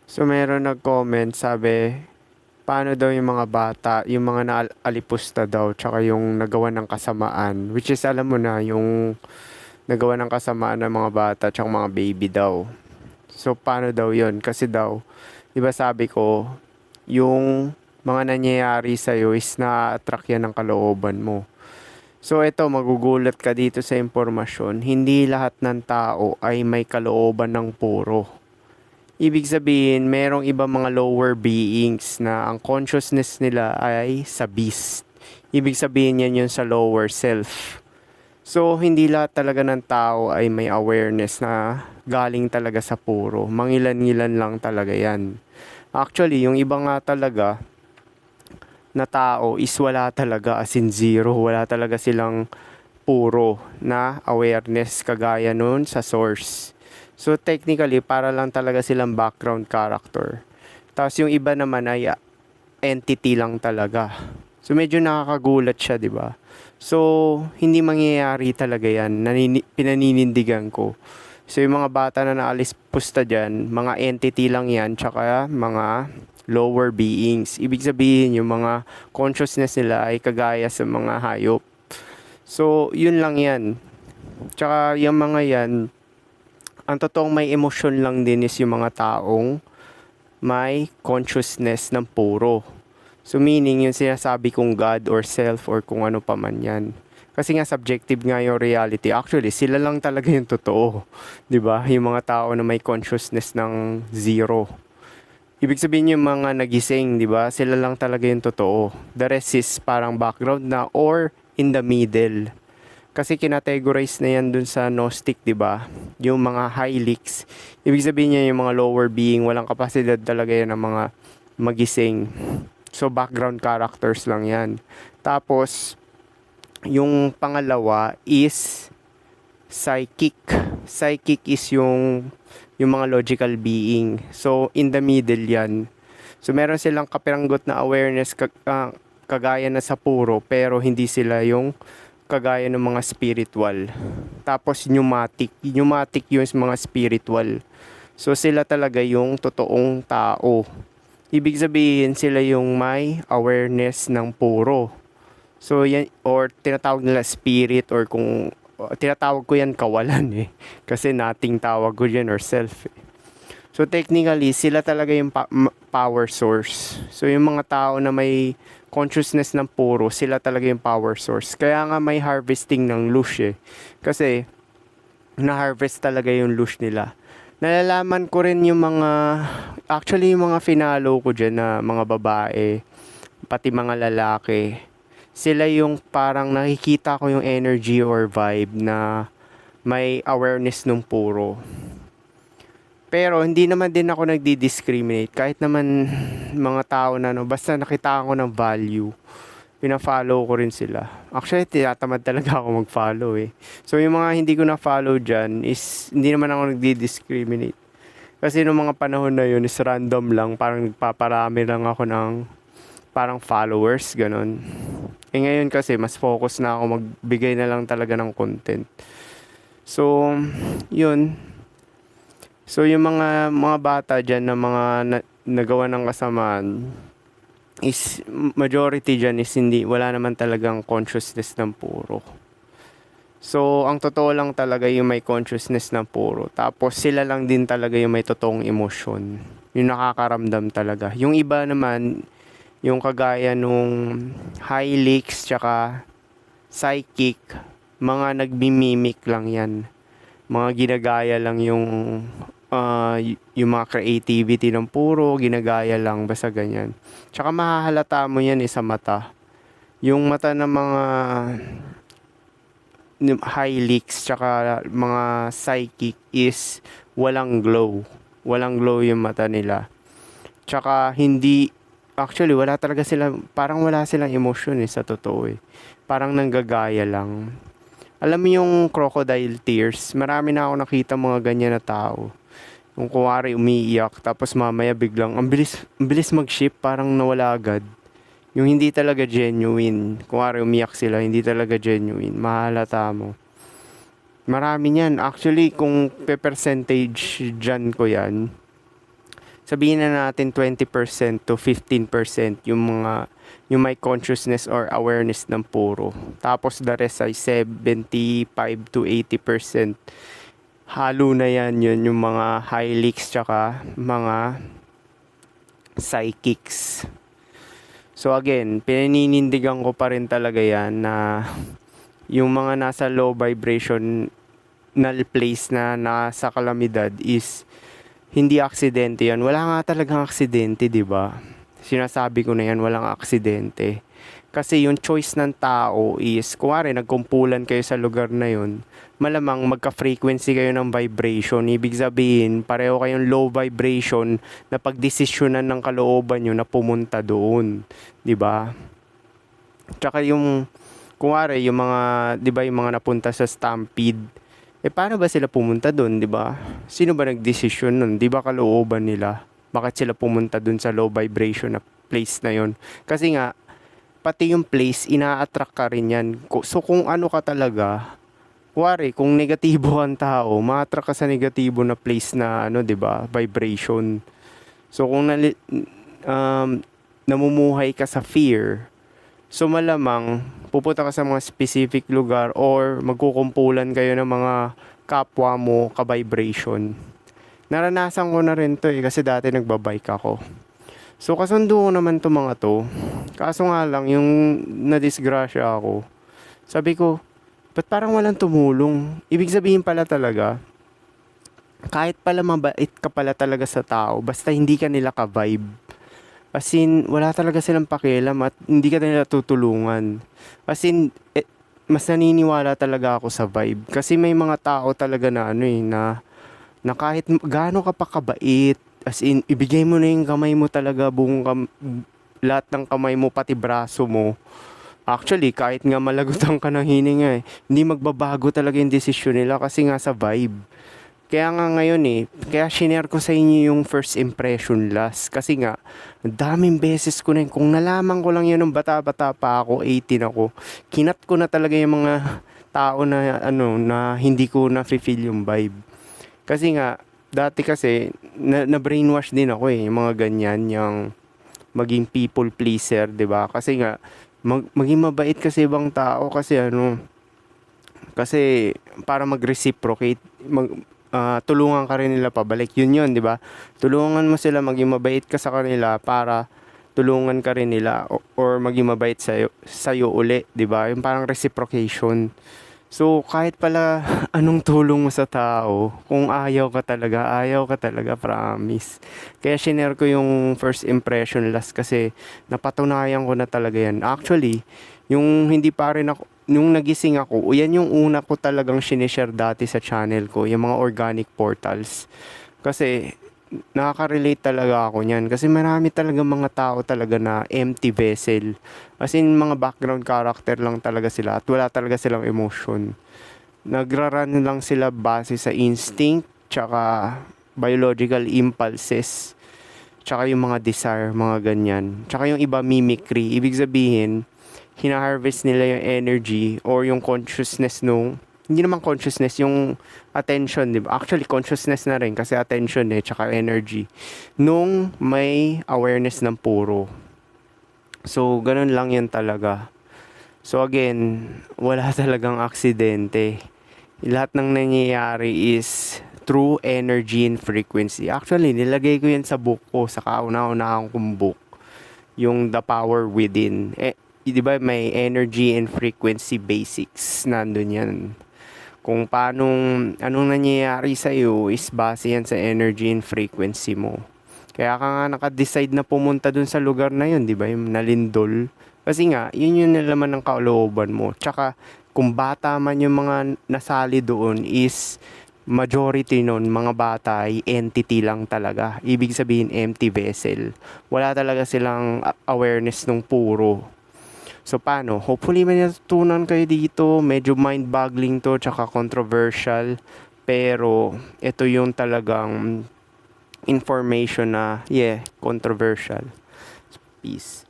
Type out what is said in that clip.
So meron nag-comment, sabi, paano daw yung mga bata, yung mga naalipusta daw, tsaka yung nagawa ng kasamaan. Which is alam mo na, yung nagawa ng kasamaan ng mga bata, tsaka mga baby daw. So paano daw yun? Kasi daw, iba sabi ko, yung mga nangyayari sa'yo is na-attract yan ng kalooban mo. So ito, magugulat ka dito sa impormasyon, hindi lahat ng tao ay may kalooban ng puro. Ibig sabihin, merong ibang mga lower beings na ang consciousness nila ay sa beast. Ibig sabihin yan yun sa lower self. So, hindi lahat talaga ng tao ay may awareness na galing talaga sa puro. Mangilan-ngilan lang talaga yan. Actually, yung iba nga talaga na tao is wala talaga, as in zero. Wala talaga silang puro na awareness kagaya nun sa source. So technically, para lang talaga silang background character. Tapos yung iba naman ay entity lang talaga. So medyo nakakagulat siya, 'di ba? So hindi mangyayari talaga 'yan. Pinaninindigan ko. So yung mga bata na naalis pusta diyan, mga entity lang 'yan, tsaka mga lower beings. Ibig sabihin yung mga consciousness nila ay kagaya sa mga hayop. So yun lang 'yan. Tsaka yung mga 'yan, ang totoong may emosyon lang din is yung mga taong may consciousness ng puro. So meaning yung sinasabi kong God or self or kung ano pa man yan. Kasi nga subjective nga yung reality. Actually, sila lang talaga yung totoo. 'Di ba? Yung mga tao na may consciousness ng zero. Ibig sabihin yung mga nagising, 'di ba? Sila lang talaga yung totoo. The rest is parang background na or in the middle. Kasi kinategorize na yan dun sa Gnostic, di ba? Yung mga high leaks. Ibig sabihin niya yung mga lower being, walang kapasidad talaga yan ng mga magising. So, background characters lang yan. Tapos, yung pangalawa is psychic. Psychic is yung mga logical being. So, in the middle yan. So, meron silang kapiranggot na awareness kagaya na sa puro, pero hindi sila yung kagaya ng mga spiritual. Tapos pneumatic. Pneumatic yung mga spiritual. So sila talaga yung totoong tao. Ibig sabihin sila yung may awareness ng puro. So yan, or tinatawag nila spirit, or kung tinatawag ko yan kawalan eh. Kasi nothing tawag ko yan, or self eh. So technically, sila talaga yung power source. So yung mga tao na may consciousness ng puro, sila talaga yung power source. Kaya nga may harvesting ng lush eh. Kasi na-harvest talaga yung lush nila. Nalalaman ko rin yung mga, actually yung mga finalo ko dyan na mga babae, pati mga lalaki. Sila yung parang nakikita ko yung energy or vibe na may awareness ng puro. Pero hindi naman din ako nagdi-discriminate. Kahit naman mga tao na no, basta nakita ko ng value, pina-follow ko rin sila. Actually, tinatamad talaga ako mag-follow eh. So yung mga hindi ko na-follow dyan is hindi naman ako nagdi-discriminate. Kasi nung mga panahon na yun is random lang. Parang nagpaparami lang ako ng parang followers, ganun. Eh ngayon kasi mas focus na ako, magbigay na lang talaga ng content. So, yun. So yung mga bata diyan na mga nagawa ng kasamaan is majority diyan is hindi, wala naman talagang consciousness ng puro. So ang totoo lang talaga yung may consciousness ng puro. Tapos sila lang din talaga yung may totoong emosyon. Yung nakakaramdam talaga. Yung iba naman, yung kagaya nung high leaks tsaka psychic, mga nagmimimic lang yan. Mga ginagaya lang yung mga creativity ng puro, ginagaya lang, basta ganyan. Tsaka mahahalata mo yan sa mata. Yung mata ng mga high leaks, tsaka mga psychic is walang glow. Walang glow yung mata nila. Tsaka hindi, actually wala talaga sila, parang wala silang emotion sa totoo eh. Parang nanggagaya lang. Alam mo yung crocodile tears, marami na ako nakita mga ganyan na tao. Kung kuwari umiiyak, tapos mamaya biglang, ang bilis mag-ship, parang nawala agad. Yung hindi talaga genuine. Kuwari umiyak sila, hindi talaga genuine. Mahalata mo. Marami niyan. Actually, kung pe-percentage dyan ko yan, sabihin na natin 20% to 15% yung may consciousness or awareness ng puro. Tapos the rest ay 75 to 80%. Halo na yan, yun yung mga hylics tsaka mga psychics. So again, pinaninindigan ko pa rin talaga yan na yung mga nasa low vibration na place na nasa kalamidad is hindi aksidente yan. Wala nga talagang aksidente, di ba? Sinasabi ko na yan, walang aksidente. Kasi yung choice ng tao is, kuwari nagkumpulan kayo sa lugar na yun, malamang magka-frequency kayo ng vibration. Ibig sabihin, pareho kayong low vibration na pagdesisyonan ng kalooban nyo na pumunta doon. 'Di ba? Tsaka yung, kuwari, yung mga, 'di ba, yung mga napunta sa Stampede, paano ba sila pumunta doon, 'di ba? Sino ba nagdesisyon nun? 'Di ba kalooban nila? Bakit sila pumunta doon sa low vibration na place na yon? Kasi nga, pati yung place, ina-attract ka rin yan. So kung ano ka talaga, kuwari, kung negatibo ang tao, ma-attract ka sa negatibo na place na, ano, 'di ba, vibration. So kung namumuhay ka sa fear, so malamang pupunta ka sa mga specific lugar or magkukumpulan kayo ng mga kapwa mo ka-vibration. Naranasan ko na rin to kasi dati nagbabike ako. So kasundo ko naman to mga to. Kaso nga lang, yung nadisgrasya ako, sabi ko, ba't parang walang tumulong? Ibig sabihin pala talaga, kahit pala mabait ka pala talaga sa tao, basta hindi ka nila ka-vibe. As in, wala talaga silang pakialam at hindi ka nila tutulungan. As in, mas naniniwala talaga ako sa vibe. Kasi may mga tao talaga na na kahit gaano ka pa kabait, as in, ibigay mo na yung kamay mo talaga, lahat ng kamay mo, pati braso mo. Actually, kahit nga malagutan ka ng hininga hindi magbabago talaga yung desisyon nila kasi nga sa vibe. Kaya nga ngayon kaya shinare ko sa inyo yung first impression last. Kasi nga, daming beses ko na yun. Kung nalaman ko lang yun nung bata-bata pa ako, 18 ako, kinat ko na talaga yung mga tao na, na hindi ko na-feel yung vibe. Kasi nga, dati kasi, na-brainwash din ako yung mga ganyan, yung maging people pleaser, 'di ba? Kasi nga, maging mabait kasi ibang tao kasi kasi para mag-reciprocate, tulungan ka rin nila pabalik. Yun, 'di ba? Tulungan mo sila, maging mabait ka sa kanila para tulungan ka rin nila or maging mabait sa'yo uli, 'di ba? Yung parang reciprocation. So, kahit pala anong tulong mo sa tao, kung ayaw ka talaga, promise. Kaya shinare ko yung first impression last kasi napatunayan ko na talaga yan. Actually, yung hindi pa rin ako, nung nagising ako, yan yung una ko talagang sinishare dati sa channel ko, yung mga organic portals. Kasi nakaka-relate talaga ako niyan kasi marami talaga mga tao talaga na empty vessel, as in mga background character lang talaga sila at wala talaga silang emotion, nagra-run lang sila base sa instinct tsaka biological impulses tsaka yung mga desire, mga ganyan, tsaka yung iba mimicry. Ibig sabihin, hina-harvest nila yung energy or yung consciousness hindi naman consciousness, yung attention, di ba? Actually, consciousness na rin kasi attention tsaka energy. Nung may awareness ng puro. So, ganun lang yan talaga. So, again, wala talagang aksidente. Lahat ng nangyayari is through energy and frequency. Actually, nilagay ko yan sa book ko, sa kauna-unahang kong book. Yung The Power Within. Di ba may energy and frequency basics, nandun yan. Kung anong nangyayari sa iyo is base yan sa energy and frequency mo. Kaya ka nga naka-decide na pumunta dun sa lugar na yun, di ba? Yung nalindol. Kasi nga, yun yung nalaman ng kalooban mo. Tsaka, kung bata man yung mga nasali doon is majority nun, mga bata ay entity lang talaga. Ibig sabihin, empty vessel. Wala talaga silang awareness nung puro. So, paano? Hopefully, may natutunan kayo dito. Medyo mind-boggling to, tsaka controversial. Pero, ito yung talagang information na, controversial. Peace.